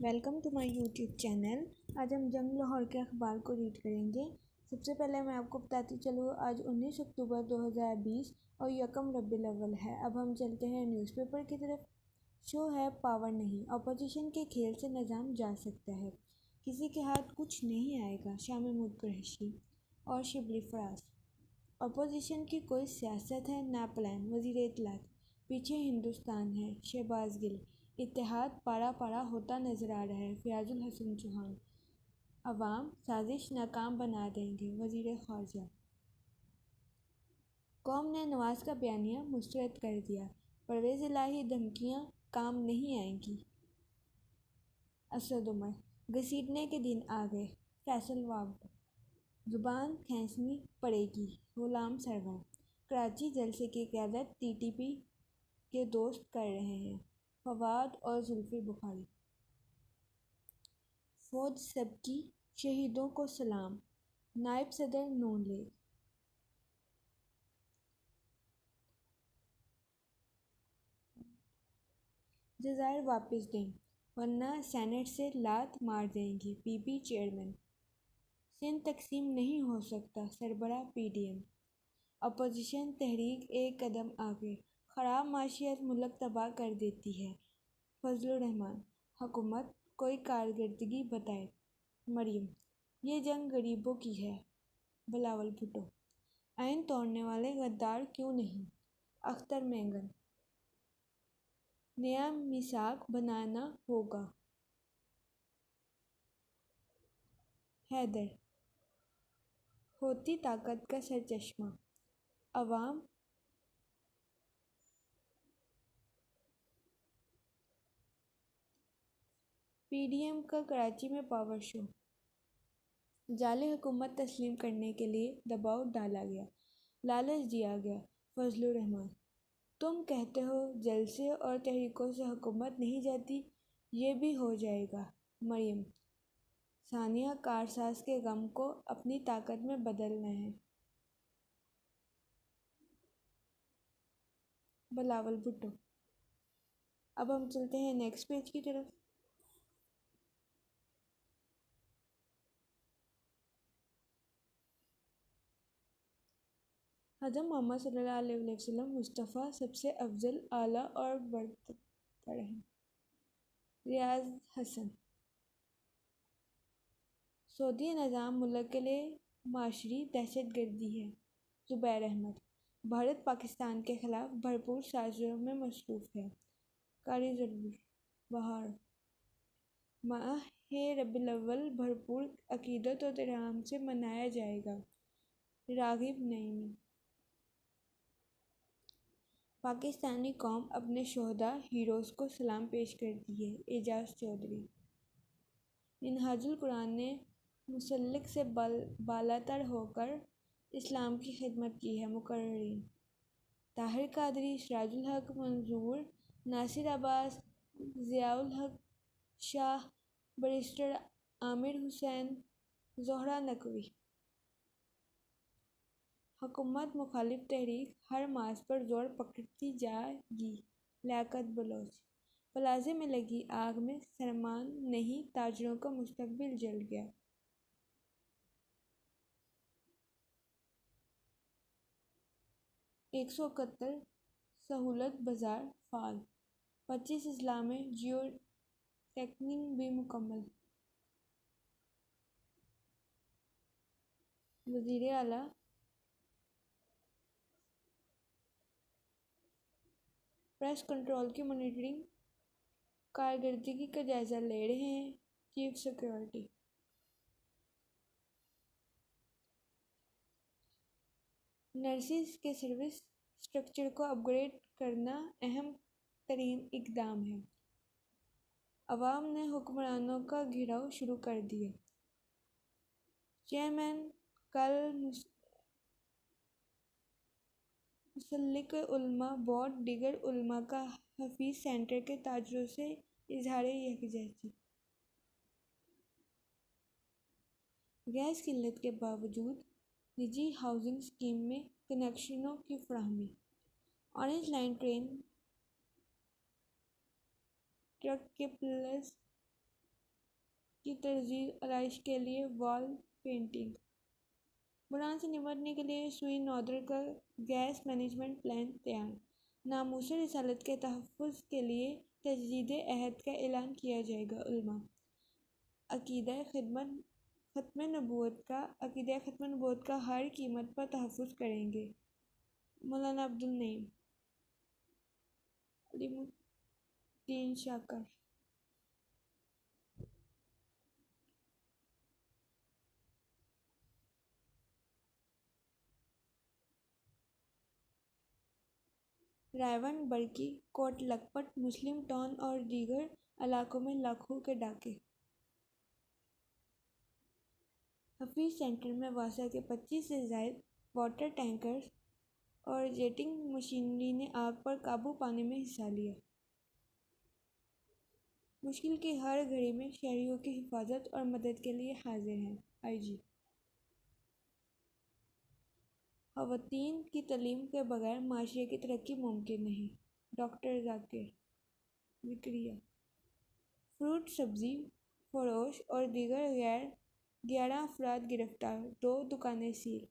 Welcome to my YouTube channel. آج ہم جنگ لاہور کے اخبار کو ریڈ کریں گے۔ سب سے پہلے میں آپ کو بتاتی چلوں آج 19 اکتوبر 2020 اور یکم ربیع الاول ہے۔ اب ہم چلتے ہیں نیوز پیپر کی طرف۔ شو ہے پاور نہیں، اپوزیشن کے کھیل سے نظام جا سکتا ہے، کسی کے ہاتھ کچھ نہیں آئے گا، شاہ محمود قریشی اور شبلی فراز۔ اپوزیشن کی کوئی سیاست ہے نہ پلان، وزیر اطلاعات۔ پیچھے ہندوستان ہے، شہباز گل۔ اتحاد پارا پارا ہوتا نظر آ رہا ہے، فیاض الحسن چوہان۔ عوام سازش ناکام بنا دیں گے، وزیر خارجہ۔ قوم نے نواز کا بیانیہ مسترد کر دیا، پرویز الہی دھمکیاں کام نہیں آئیں گی۔ اسد عمر۔ گھسیٹنے کے دن آ گئے، فیصل واگڈ۔ زبان کھینچنی پڑے گی، غلام سرور۔ کراچی جلسے کی قیادت ٹی ٹی پی کے دوست کر رہے ہیں، فواد اور زلفی بخاری۔ فوج سب کی، شہیدوں کو سلام، نائب صدر نون لیگ۔ جزائر واپس دیں ورنہ سینیٹ سے لات مار دیں گے، پی پی چیئرمین۔ سندھ تقسیم نہیں ہو سکتا، سربراہ پی ڈی ایم۔ اپوزیشن تحریک ایک قدم آگے، خراب معیشت ملک تباہ کر دیتی ہے، فضل الرحمان۔ حکومت کوئی کارکردگی بتائے، مریم۔ یہ جنگ غریبوں کی ہے، بلاول بھٹو۔ آئین توڑنے والے غدار کیوں نہیں، اختر مینگن۔ نیا میثاق بنانا ہوگا، حیدر۔ ہوتی طاقت کا سرچشمہ، عوام۔ پی ڈی ایم کا کراچی میں پاور شو۔ جعلی حکومت تسلیم کرنے کے لیے دباؤ ڈالا گیا، لالچ دیا گیا، فضل الرحمان۔ تم کہتے ہو جلسے اور تحریکوں سے حکومت نہیں جاتی، یہ بھی ہو جائے گا، مریم۔ ثانیہ کارساز کے غم کو اپنی طاقت میں بدلنا ہے، بلاول بھٹو۔ اب ہم چلتے ہیں نیکسٹ پیج کی طرف۔ حضرت محمد صلی اللہ علیہ وسلم مصطفیٰ سب سے افضل، اعلیٰ اور برتر ہیں، ریاض حسن۔ سعودی نظام ملک کے لیے معاشی دہشت گردی ہے، زبیر احمد۔ بھارت پاکستان کے خلاف بھرپور سازشوں میں مصروف ہے، قاری ضرور بہار۔ ماہ ربیع الاول بھرپور عقیدت و احترام سے منایا جائے گا، راغب نعیمی۔ پاکستانی قوم اپنے شہداء ہیروز کو سلام پیش کرتی ہے، اعجاز چودھری۔ منہاج القرآن نے مسلک سے بالاتر ہو کر اسلام کی خدمت کی ہے، مقررین۔ طاہر قادری، سراج الحق منظور، ناصر عباس، ضیاء الحق شاہ، بیرسٹر عامر حسین، زہرہ نقوی۔ حکومت مخالف تحریک ہر مارچ پر زور پکڑتی جائے گی، لیاقت بلوچ۔ پلازے میں لگی آگ میں سرمان نہیں، تاجروں کا مستقبل جل گیا۔ 171 سہولت بازار فعال، 25 اضلاع میں جیو ٹیگنگ بھی مکمل۔ وزیر اعلیٰ پیسٹ کنٹرول کی مانیٹرنگ کارکردگی کا جائزہ لے رہے ہیں، چیف سیکریٹری۔ نرسز کے سروس اسٹرکچر کو اپ گریڈ کرنا اہم ترین اقدام ہے، عوام نے حکمرانوں کا گھیراؤ شروع کر دیا۔ چیئرمین کل مسلک علماء بورڈ دیگر علماء کا حفیظ سینٹر کے تاجروں سے اظہار یکجہتی۔ گیس قلت کے باوجود نجی ہاؤسنگ اسکیم میں کنکشنوں کی فراہمی۔ اورنج لائن ٹرین ٹریک کے پلس کی تجدید آرائش کے لیے وال پینٹنگ۔ بحران سے نمٹنے کے لیے سوئی نودر کا گیس مینجمنٹ پلان تیار۔ ناموس رسالت کے تحفظ کے لیے تجدید عہد کا اعلان کیا جائے گا۔ علماء عقیدہ ختم نبوت کا ہر قیمت پر تحفظ کریں گے۔ مولانا عبدالنعیم علیم الدین شاکر۔ رائے برکی، کوٹ لکھپت، مسلم ٹاؤن اور دیگر علاقوں میں لاکھوں کے ڈاکے۔ حفیظ سینٹر میں واسا کے 25 سے زائد واٹر ٹینکرز اور جیٹنگ مشینری نے آگ پر قابو پانے میں حصہ لیا۔ مشکل کی ہر گھڑی میں شہریوں کی حفاظت اور مدد کے لیے حاضر ہیں۔ آئی جی۔ خواتین کی تعلیم کے بغیر معاشرے کی ترقی ممکن نہیں۔ ڈاکٹر ذکریہ۔ فروٹ سبزی فروش اور دیگر 11 افراد گرفتار، 2 دکانیں سیل۔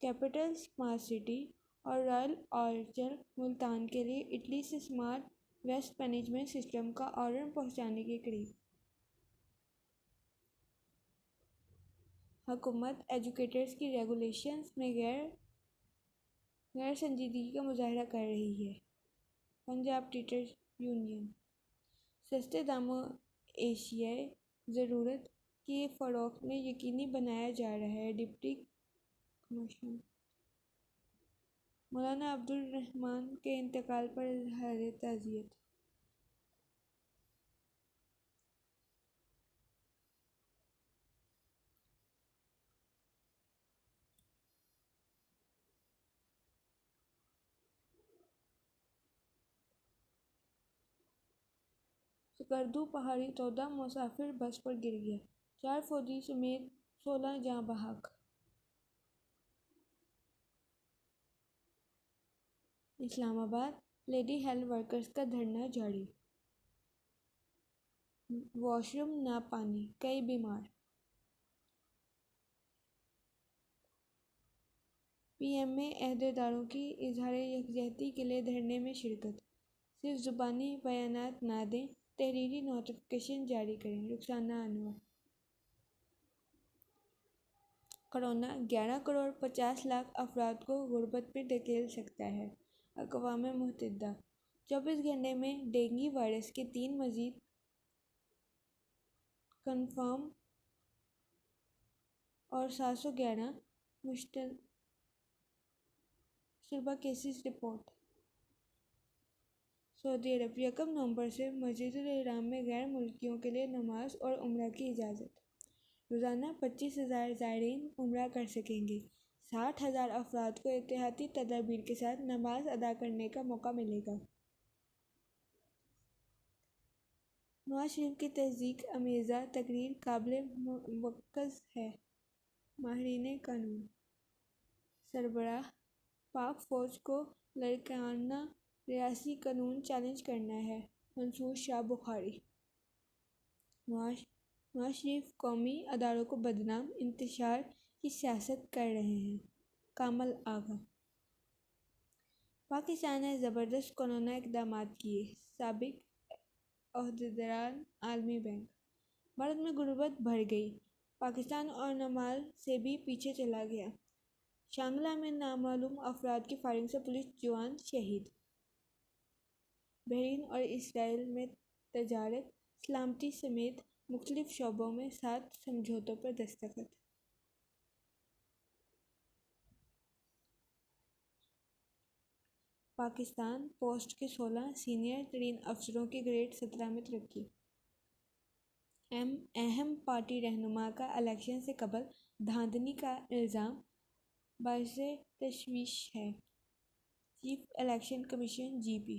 کیپٹل اسمارٹ سٹی اور رائل آرچر ملتان کے لیے اٹلی سے اسمارٹ ویسٹ مینجمنٹ سسٹم کا آرڈر پہنچانے کے قریب۔ حکومت ایجوکیٹرز کی ریگولیشنز میں غیر سنجیدگی کا مظاہرہ کر رہی ہے۔ Punjab teachers union. سستے داموں اشیائے ضرورت کی فروخت میں یقینی بنایا جا رہا ہے۔ Deputy commissioner. مولانا عبدالرحمان کے انتقال پر اظہار تعزیت۔ سکردو پہاڑی تودہ مسافر بس پر گر گیا، 4 فوجی سمیت 16 جاں بحق۔ اسلام آباد لیڈی ہیلتھ ورکرز کا دھرنا جاری۔ واش روم نہ پانی، کئی بیمار۔ پی ایم میں عہدیداروں کی اظہار یکجہتی کے لیے دھرنے میں شرکت۔ صرف زبانی بیانات نہ دیں، تحریری نوٹیفکیشن جاری کریں۔ رخسانہ انور۔ کورونا 11 کروڑ 50 لاکھ افراد کو غربت میں دھکیل سکتا ہے۔ اقوام متحدہ۔ 24 گھنٹے میں ڈینگی وائرس کے 3 مزید کنفرم اور 711 مشترکہ کیسز رپورٹ۔ سعودی عرب۔ 1 نومبر سے مسجد الحرام میں غیر ملکیوں کے لیے نماز اور عمرہ کی اجازت۔ روزانہ 25,000 زائرین عمرہ کر سکیں گے۔ 60,000 افراد کو احتیاطی تدابیر کے ساتھ نماز ادا کرنے کا موقع ملے گا۔ نواز شریف کی تصدیق آمیزہ تقریر قابل موخذ ہے۔ ماہرین قانون۔ سربراہ پاک فوج کو لاریکانہ ریاستی قانون چیلنج کرنا ہے، منصور شاہ بخاری۔ نواز شریف قومی اداروں کو بدنام انتشار کی سیاست کر رہے ہیں، کامل آغا۔ پاکستان نے زبردست کورونا اقدامات کیے، سابق عہدیداران عالمی بینک۔ بھارت میں غربت بڑھ گئی، پاکستان اور نیپال سے بھی پیچھے چلا گیا۔ شانگلہ میں نامعلوم افراد کی فائرنگ سے پولیس جوان شہید۔ بحرین اور اسرائیل میں تجارت، سلامتی سمیت مختلف شعبوں میں 7 سمجھوتوں پر دستخط۔ پاکستان پوسٹ کے 16 سینئر ترین افسروں کی گریڈ 17 میں ترقی۔ اہم پارٹی رہنما کا الیکشن سے قبل دھاندلی کا الزام باعث تشویش ہے، چیف الیکشن کمیشن جی پی۔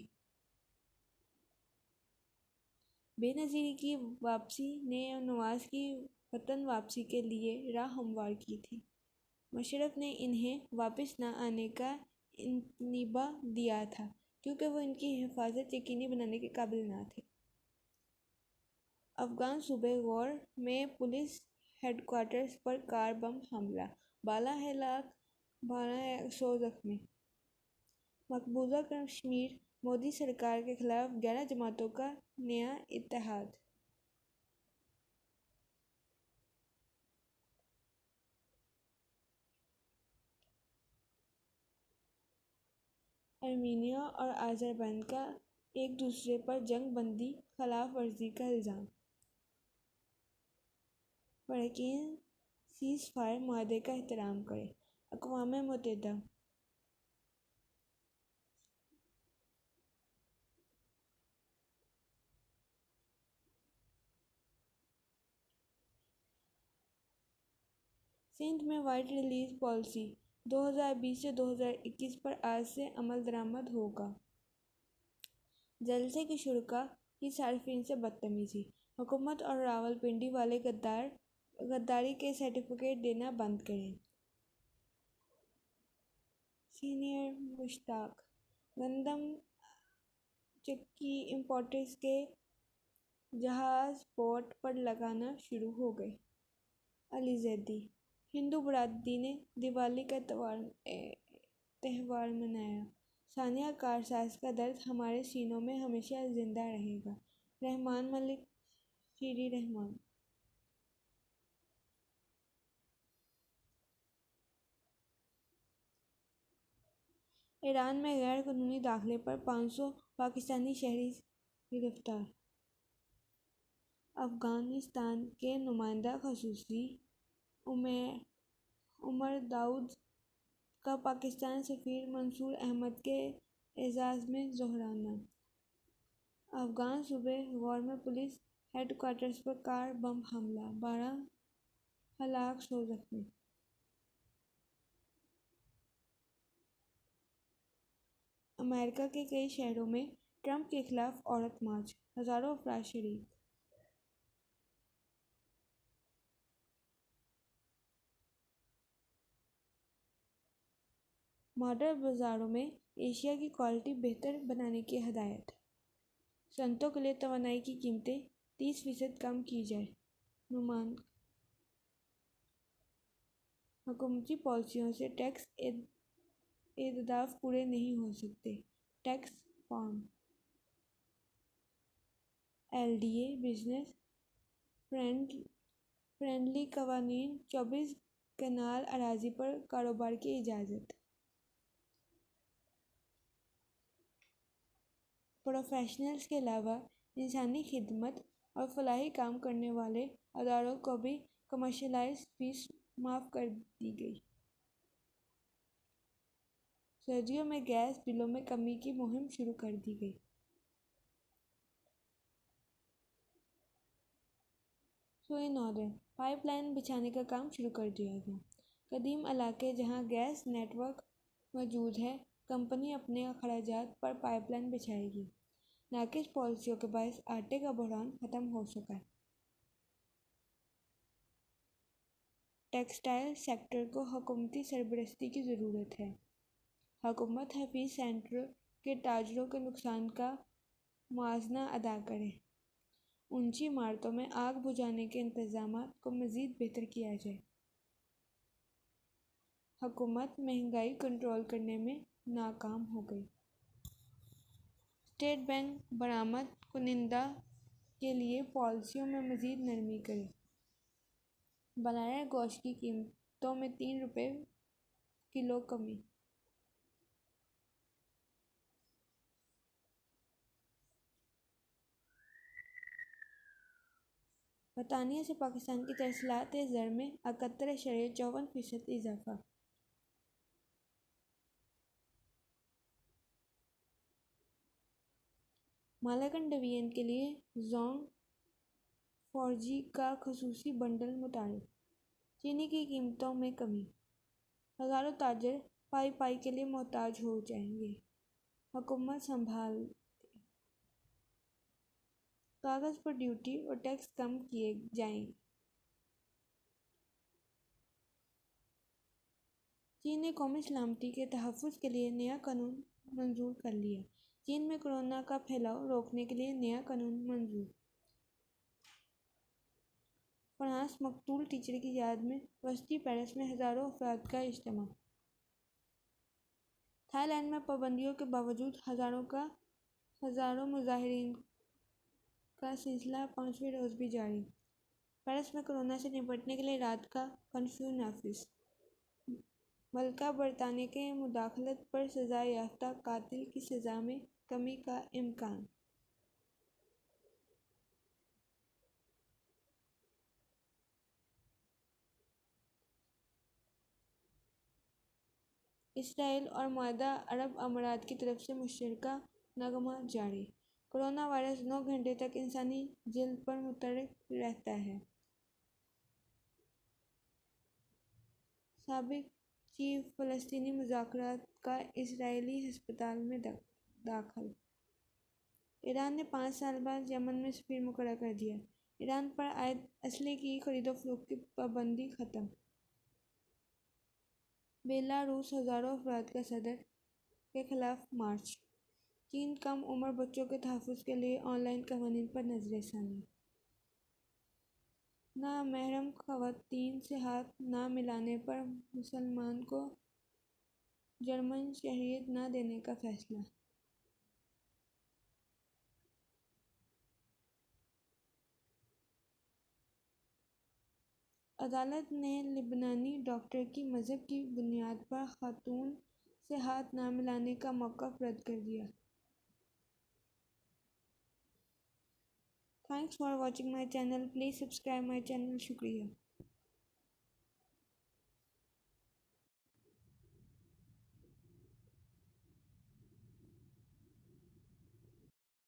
بے نظیری کی واپسی نے نواز کی وطن واپسی کے لیے راہ ہموار کی تھی۔ مشرف نے انہیں واپس نہ آنے کا انتباہ دیا تھا، کیونکہ وہ ان کی حفاظت یقینی بنانے کے قابل نہ تھے۔ افغان صوبے غور میں پولیس ہیڈ کوارٹرز پر کار بم حملہ، 12 ہلاک 1200 زخمی۔ مقبوضہ کشمیر، مودی سرکار کے خلاف 11 جماعتوں کا نیا اتحاد۔ ارمینیا اور آذربائیجان کا ایک دوسرے پر جنگ بندی خلاف ورزی کا الزام۔ فریقین سیز فائر معاہدے کا احترام کریں۔ اقوام متحدہ۔ سندھ میں وائٹ ریلیز پالیسی 2020 سے 2021 پر آج سے عمل درآمد ہوگا۔ جلسے کے شرکاء کی صارفین سے بدتمیزی، حکومت اور راولپنڈی والے غداری کے سرٹیفکیٹ دینا بند کریں۔ سینئر مشتاق۔ گندم چکی امپورٹرز کے جہاز پورٹ پر لگانا شروع ہو گئے۔ علی زیدی۔ ہندو برادری نے دیوالی کا تہوار منایا۔ ثانیہ کارساز کا درد ہمارے سینوں میں ہمیشہ زندہ رہے گا۔ رحمان ملک شیری رحمان۔ ایران میں غیر قانونی داخلے پر 500 پاکستانی شہری گرفتار۔ افغانستان کے نمائندہ خصوصی عمر داؤد کا پاکستانی سفیر منصور احمد کے اعزاز میں ظہرانے۔ افغان صوبے غور میں پولیس ہیڈ کوارٹرز پر کار بم حملہ، 12 ہلاک 100 زخمی۔ امریکہ کے کئی شہروں میں ٹرمپ کے خلاف عورت مارچ، ہزاروں افراد شریک۔ ماڈل بازاروں میں اشیاء کی کوالٹی بہتر بنانے کی ہدایت۔ صنعتوں کے لیے توانائی کی قیمتیں 30% کم کی جائیں۔ نمائندہ۔ حکومتی پالیسیوں سے ٹیکس اہداف پورے نہیں ہو سکتے۔ Tax reform. LDA business friendly قوانین، 24 کنال اراضی پر کاروبار کی اجازت۔ پروفیشنلز کے علاوہ انسانی خدمت اور فلاحی کام کرنے والے اداروں کو بھی کمرشلائز فیس معاف کر دی گئی۔ سردیوں میں گیس بلوں میں کمی کی مہم شروع کر دی گئی۔ سوئی ناردرن پائپ لائن بچھانے کا کام شروع کر دیا گیا۔ قدیم علاقے جہاں گیس نیٹ ورک موجود ہے، کمپنی اپنے اخراجات پر پائپ لائن بچھائے گی۔ ناقص پالیسیوں کے باعث آٹے کا بحران ختم ہو سکا۔ ٹیکسٹائل سیکٹر کو حکومتی سرپرستی کی ضرورت ہے۔ حکومت حفیظ سیکٹر کے تاجروں کے نقصان کا موازنہ ادا کرے۔ اونچی عمارتوں میں آگ بجھانے کے انتظامات کو مزید بہتر کیا جائے۔ حکومت مہنگائی کنٹرول کرنے میں ناکام ہو گئی۔ اسٹیٹ بینک برآمد کنندہ کے لیے پالیسیوں میں مزید نرمی کرے۔ بلائر گوشت کی قیمتوں میں 3 روپے کلو کمی۔ برطانیہ سے پاکستان کی ترسیلات زر میں 71.54% اضافہ۔ مالاکنڈ ڈویژن کے لیے زونگ 4G کا خصوصی بنڈل متعارف۔ چینی کی قیمتوں میں کمی، ہزاروں تاجر پائی کے لیے محتاج ہو جائیں گے۔ حکومت سنبھالے۔ کاغذ پر ڈیوٹی اور ٹیکس کم کیے جائیں۔ چین نے قومی سلامتی کے تحفظ کے لیے نیا قانون منظور کر لیا۔ چین میں کورونا کا پھیلاؤ روکنے کے لیے نیا قانون منظور۔ فرانس مقتول ٹیچر کی یاد میں وسطی پیرس میں ہزاروں افراد کا اجتماع۔ تھائی لینڈ میں پابندیوں کے باوجود ہزاروں مظاہرین کا سلسلہ 5ویں روز بھی جاری۔ پیرس میں کورونا سے نمٹنے کے لیے رات کا کرفیو نافذ۔ ملکہ برطانیہ کے مداخلت پر سزا یافتہ قاتل کی سزا میں کمی کا امکان۔ اسرائیل اور متحدہ عرب امارات کی طرف سے مشترکہ نغمہ جاری۔ کورونا وائرس 9 گھنٹے تک انسانی جلد پر متحرک رہتا ہے۔ سابق چیف فلسطینی مذاکرات کا اسرائیلی ہسپتال میں داخل۔ ایران نے 5 سال بعد یمن میں سفیر مقرر کر دیا۔ ایران پر عائد اسلحے کی خرید و فروخت کی پابندی ختم۔ بیلاروس ہزاروں افراد کا صدر کے خلاف مارچ۔ چین کم عمر بچوں کے تحفظ کے لیے آن لائن قوانین پر نظر ثانی۔ نامحرم خواتین سے ہاتھ نہ ملانے پر مسلمان کو جرمن شہریت نہ دینے کا فیصلہ۔ عدالت نے لبنانی ڈاکٹر کی مذہب کی بنیاد پر خاتون سے ہاتھ نہ ملانے کا موقف رد کر دیا۔ Thanks for watching my channel, please subscribe my channel, شکریہ۔